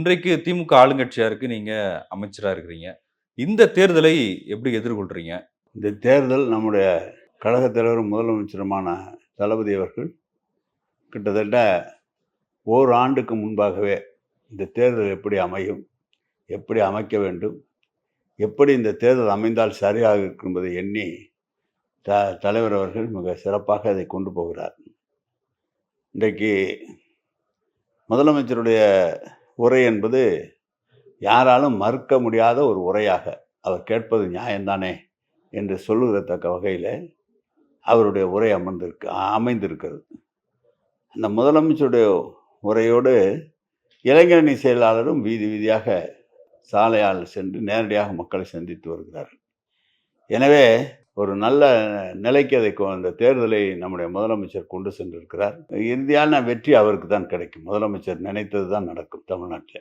இன்றைக்கு திமுக ஆளுங்கட்சியா இருக்கு. நீங்க அமைச்சரா இருக்கிறீங்க. இந்த தேர்தலை எப்படி எதிர்கொள்றீங்க? இந்த தேர்தல் நம்முடைய கழகத் தலைவரும் முதலமைச்சருமான தளபதி அவர்கள் கிட்டத்தட்ட ஓராண்டுக்கு முன்பாகவே இந்த தேர்தல் எப்படி அமையும், எப்படி அமைக்க வேண்டும், எப்படி இந்த தேர்தல் அமைந்தால் சரியாக இருக்கும் என்பதை எண்ணி தலைவர் அவர்கள் மிக சிறப்பாக அதை கொண்டு போகிறார். இன்றைக்கு முதலமைச்சருடைய உரை என்பது யாராலும் மறுக்க முடியாத ஒரு உரையாக, அவர் கேட்பது நியாயம்தானே என்று சொல்லுகிறத்தக்க வகையில் அவருடைய உரை அமைந்திருக்கிறது. அந்த முதலமைச்சருடைய உரையோடு இளைஞரணி செயலாளரும் வீதி வீதியாக சாலையால் சென்று நேரடியாக மக்களை சந்தித்து வருகிறார்கள். எனவே ஒரு நல்ல நிலைக்கு அந்த தேர்தலை நம்முடைய முதலமைச்சர் கொண்டு சென்றிருக்கிறார். இறுதியான வெற்றி அவருக்கு தான் கிடைக்கும். முதலமைச்சர் நினைத்தது தான் நடக்கும் தமிழ்நாட்டில்.